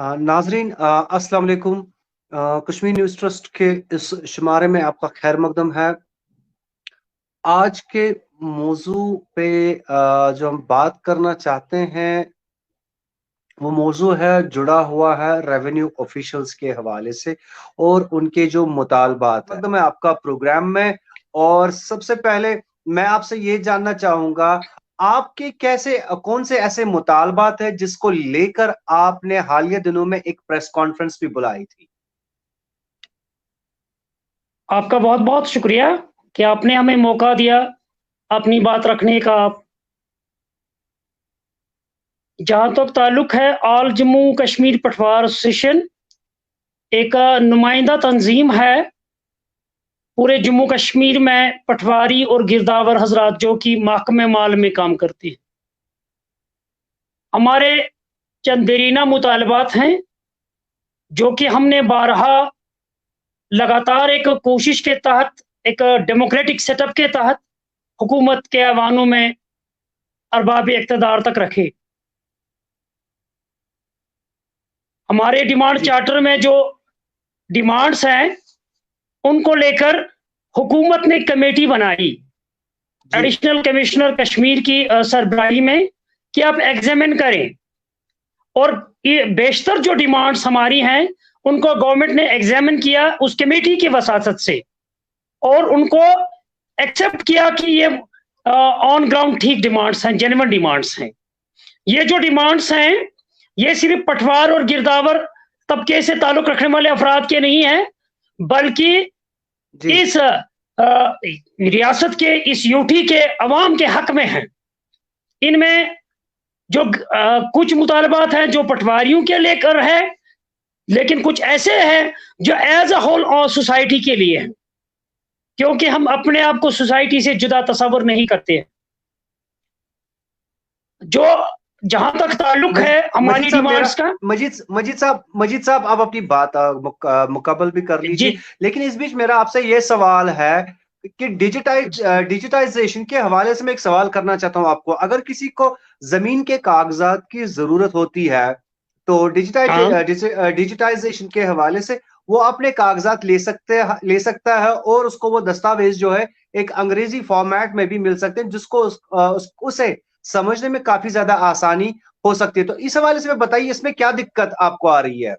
नाजरीन, अस्सलाम वालेकुम। कश्मीर न्यूज़ ट्रस्ट के इस शुमारे में आपका खैर मकदम है। आज के मौजू पे जो हम बात करना चाहते हैं वो मौजू है, जुड़ा हुआ है रेवेन्यू ऑफिशियल्स के हवाले से और उनके जो मुतालबात है। मकदम है आपका प्रोग्राम में। और सबसे पहले मैं आपसे ये जानना चाहूंगा, आपके कौन से ऐसे मुतालबात है जिसको लेकर आपने हालिया दिनों में एक प्रेस कॉन्फ्रेंस भी बुलाई थी? आपका बहुत बहुत शुक्रिया कि आपने हमें मौका दिया अपनी बात रखने का। जहाँ तक ताल्लुक है ऑल जम्मू कश्मीर पटवार एसोसिएशन एक नुमाइंदा तंजीम है पूरे जम्मू कश्मीर में पटवारी और गिरदावर हजरात जो कि महकमे माल में काम करती है। हमारे चंद देरीना मुतालबात हैं जो कि हमने बारहा लगातार एक कोशिश के तहत, एक डेमोक्रेटिक सेटअप के तहत हुकूमत के ऐवानों में अरबाब इक़्तिदार तक रखे। हमारे डिमांड चार्टर में जो डिमांड्स हैं उनको लेकर हुकूमत ने कमेटी बनाई एडिशनल कमिश्नर कश्मीर की सरबराही में कि आप एग्जामिन करें, और ये बेशतर जो डिमांड्स हमारी हैं उनको गवर्नमेंट ने एग्जामिन किया उस कमेटी की वसासत से, और उनको एक्सेप्ट किया कि ये ऑन ग्राउंड ठीक डिमांड्स हैं, जेन्युइन डिमांड्स हैं। ये जो डिमांड्स हैं ये सिर्फ पटवार और गिरदावर तबके से ताल्लुक रखने वाले अफराद के नहीं हैं, बल्कि इस रियासत के, इस यूटी के अवाम के हक में हैं। इनमें जो कुछ मुतालबात हैं जो पटवारियों के लेकर है, लेकिन कुछ ऐसे हैं जो एज अ होल सोसाइटी के लिए हैं, क्योंकि हम अपने आप को सोसाइटी से जुदा तस्वर नहीं करते हैं। जो जहां तक ताल्लुक है हमारी डिमांड्स का। मजीद साहब आप अपनी बात मुकम्मल भी कर लीजिए, लेकिन इस बीच मेरा आपसे ये सवाल है कि डिजिटाइजेशन के हवाले से मैं एक सवाल करना चाहता हूं आपको। अगर किसी को जमीन के कागजात की जरूरत होती है तो डिजिटाइजेशन के हवाले से वो अपने कागजात ले सकता है और उसको वो दस्तावेज जो है एक अंग्रेजी फॉर्मेट में भी मिल सकते हैं, जिसको उसे समझने में काफी ज्यादा आसानी हो सकती है। तो इस हवाले से बताइए, इसमें क्या दिक्कत आपको आ रही है?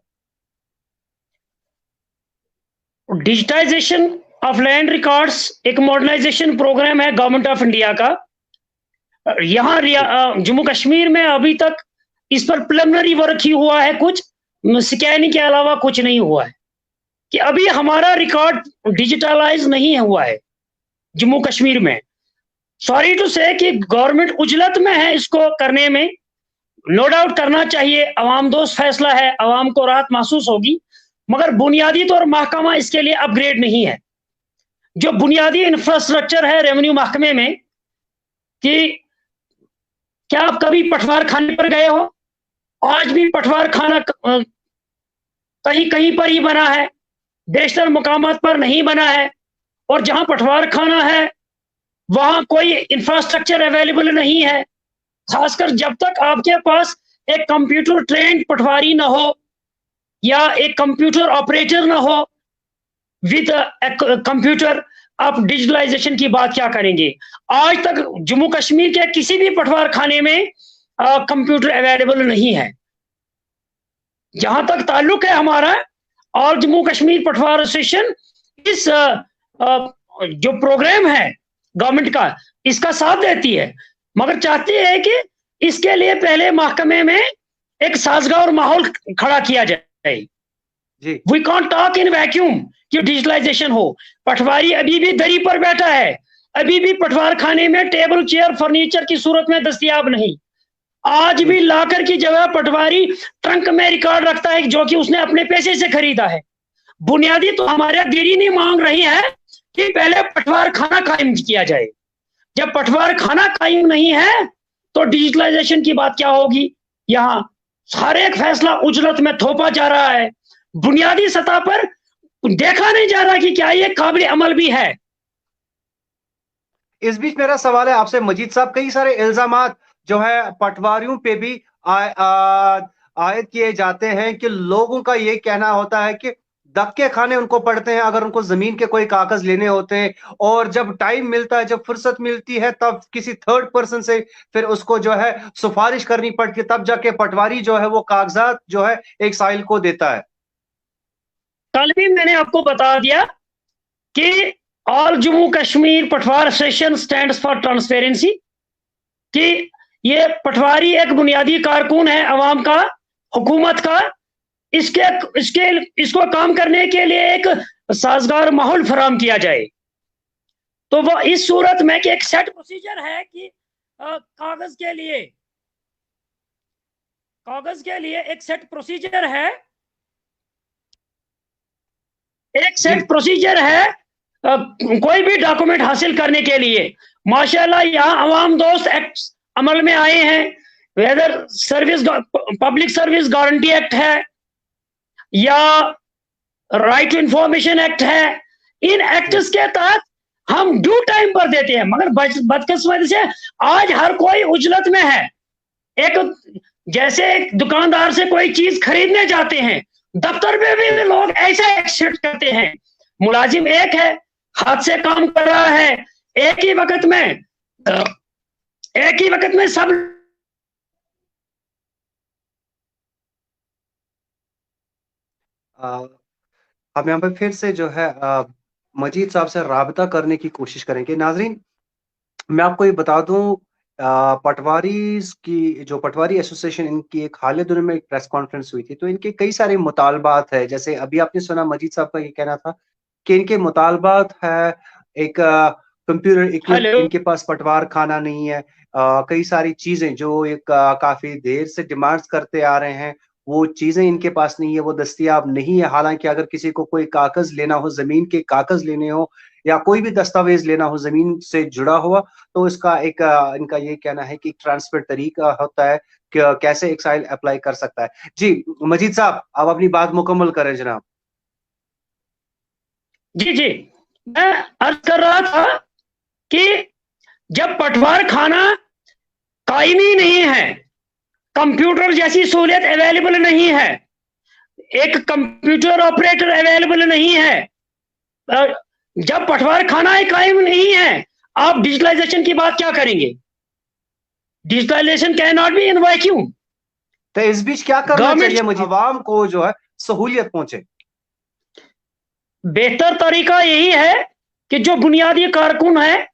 डिजिटाइजेशन ऑफ लैंड रिकॉर्ड्स एक मॉडर्नाइजेशन प्रोग्राम है गवर्नमेंट ऑफ इंडिया का। यहाँ जम्मू कश्मीर में अभी तक इस पर प्रिलिमिनरी वर्क ही हुआ है, कुछ स्कैनिंग के अलावा कुछ नहीं हुआ है, कि अभी हमारा रिकॉर्ड डिजिटलाइज नहीं हुआ है जम्मू कश्मीर में। सॉरी टू से कि गवर्नमेंट उजलत में है इसको करने में। नो डाउट करना चाहिए, अवाम दोस्त फैसला है, अवाम को राहत महसूस होगी, मगर बुनियादी तौर महकमा इसके लिए अपग्रेड नहीं है। जो बुनियादी इंफ्रास्ट्रक्चर है रेवेन्यू महकमे में, कि क्या आप कभी पटवार खाने पर गए हो? आज भी पटवार खाना कहीं कहीं पर ही बना है, बेशतर मुकामात पर नहीं बना है, और जहां पटवार खाना है वहां कोई इंफ्रास्ट्रक्चर अवेलेबल नहीं है। खासकर जब तक आपके पास एक कंप्यूटर ट्रेंड पटवारी ना हो या एक कंप्यूटर ऑपरेटर ना हो विद कंप्यूटर, आप डिजिटलाइजेशन की बात क्या करेंगे? आज तक जम्मू कश्मीर के किसी भी पटवार खाने में कंप्यूटर अवेलेबल नहीं है। जहां तक ताल्लुक है हमारा ऑल जम्मू कश्मीर पटवार एसोसिएशन, इस जो प्रोग्राम है गवर्नमेंट का, इसका साथ देती है, मगर चाहती है कि इसके लिए पहले महकमे में एक साजगार माहौल खड़ा किया जाए। We can't talk in vacuum कि डिजिटलाइजेशन हो। पटवारी अभी भी दरी पर बैठा है, अभी भी पटवार खाने में टेबल चेयर फर्नीचर की सूरत में दस्तयाब नहीं। आज भी लाकर की जगह पटवारी ट्रंक में रिकॉर्ड रखता है जो कि उसने अपने पैसे से खरीदा है। बुनियादी तो हमारे देरी नहीं मांग रही है कि पहले पटवार खाना कायम किया जाए। जब पटवार खाना कायम नहीं है तो डिजिटलाइजेशन की बात क्या होगी? यहाँ हर एक फैसला उजलत में थोपा जा रहा है, बुनियादी सतह पर देखा नहीं जा रहा कि क्या ये काबिल अमल भी है। इस बीच मेरा सवाल है आपसे मजीद साहब, कई सारे इल्जामात जो है पटवारियों पे भी आयद किए जाते हैं कि लोगों का ये कहना होता है कि धक्के खाने उनको पड़ते हैं अगर उनको जमीन के कोई कागज लेने होते हैं, और जब टाइम मिलता है, जब फुर्सत मिलती है, तब किसी थर्ड पर्सन से फिर उसको जो है सिफारिश करनी पड़ती है, तब जाके पटवारी जो है वो कागजात जो है एक साहिल को देता है। कल भी मैंने आपको बता दिया कि ऑल जम्मू कश्मीर पटवार एसोसिएशन स्टैंड्स फॉर ट्रांसपेरेंसी, कि ये पटवारी एक बुनियादी कारकुन है अवाम का, हुकूमत का। इसके इसके इसको काम करने के लिए एक साजगार माहौल फराम किया जाए। तो वो इस सूरत में कि एक सेट प्रोसीजर है कि कागज के लिए एक सेट प्रोसीजर है, कोई भी डॉक्यूमेंट हासिल करने के लिए। माशाल्लाह यहाँ अवाम दोस्त एक्ट अमल में आए हैं, whether public service guarantee act है या राइट टू इंफॉर्मेशन एक्ट है। इन एक्ट्स के तहत हम ड्यू टाइम पर देते हैं, मगर बदकिस्मती से आज हर कोई उजलत में है। एक जैसे एक दुकानदार से कोई चीज खरीदने जाते हैं, दफ्तर में भी लोग ऐसा एक्सेप्ट करते हैं। मुलाजिम एक है, हाथ से काम कर रहा है, एक ही वक्त में सब। हम यहाँ पे फिर से जो है मजीद साहब से राबता करने की कोशिश करेंगे। नाजरीन, मैं आपको ये बता दूं, पटवारी एसोसिएशन, इनकी एक हाल दिनों में एक प्रेस कॉन्फ्रेंस हुई थी, तो इनके कई सारे मुतालबात है। जैसे अभी आपने सुना मजीद साहब का ये कहना था कि इनके मुतालबात है, एक कंप्यूटर इक्विप इनके पास पटवार खाना नहीं है, कई सारी चीजें जो एक काफी देर से डिमांड्स करते आ रहे हैं, वो चीजें इनके पास नहीं है, वो दस्तयाब नहीं है। हालांकि अगर किसी को कोई कागज लेना हो, जमीन के कागज लेने हो या कोई भी दस्तावेज लेना हो जमीन से जुड़ा हुआ, तो इसका एक इनका ये कहना है कि एक ट्रांसपेरेंट तरीका होता है कि कैसे एक साइल अप्लाई कर सकता है। जी मजीद साहब, आप अपनी बात मुकम्मल करें जनाब। जी, मैं अर्ज कर रहा था कि जब पटवार खाना कायमी नहीं है, कंप्यूटर जैसी सहूलियत अवेलेबल नहीं है, एक कंप्यूटर ऑपरेटर अवेलेबल नहीं है, जब पटवार खाना ही कायम नहीं है, आप डिजिटलाइजेशन की बात क्या करेंगे? Digitalisation can not be in vacuum. तो इस बीच क्या करना चाहिए मुझे अवाम को जो है सहूलियत पहुंचे? बेहतर तरीका यही है कि जो बुनियादी कारकुन है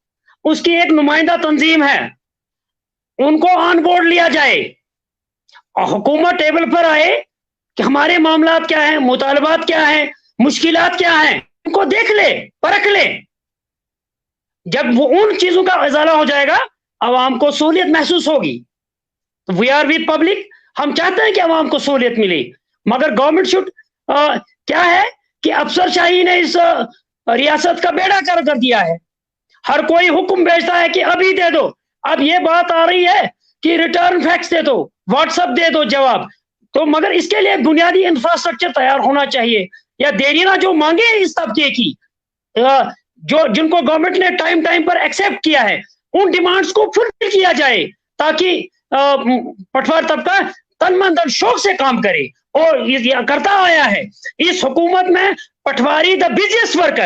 उसकी एक नुमाइंदा तंजीम है, उनको ऑन बोर्ड लिया जाए और हुकूमत टेबल पर आए कि हमारे मामलात क्या हैं, मुतालबात क्या हैं, मुश्किलात क्या हैं, उनको देख ले, परख ले। जब वो उन चीजों का इजाला हो जाएगा, अवाम को सहूलियत महसूस होगी। वी आर विद पब्लिक, हम चाहते हैं कि अवाम को सहूलियत मिले, मगर गवर्नमेंट शुड क्या है कि अफसरशाही ने इस रियासत का बेड़ा कर दिया है। हर कोई हुक्म भेजता है कि अभी दे दो। अब ये बात आ रही है कि रिटर्न फैक्स दे दो, व्हाट्सएप दे दो जवाब। तो मगर इसके लिए बुनियादी इंफ्रास्ट्रक्चर तैयार होना चाहिए, या देरीना जो मांगे इस तबके की, जो जिनको गवर्नमेंट ने टाइम पर एक्सेप्ट किया है, उन डिमांड्स को फुलफिल किया जाए, ताकि पटवार तबका तन मन धन शौक से काम करे, और ये करता आया है। इस हुकूमत में पटवारी द बिजिएस्ट वर्कर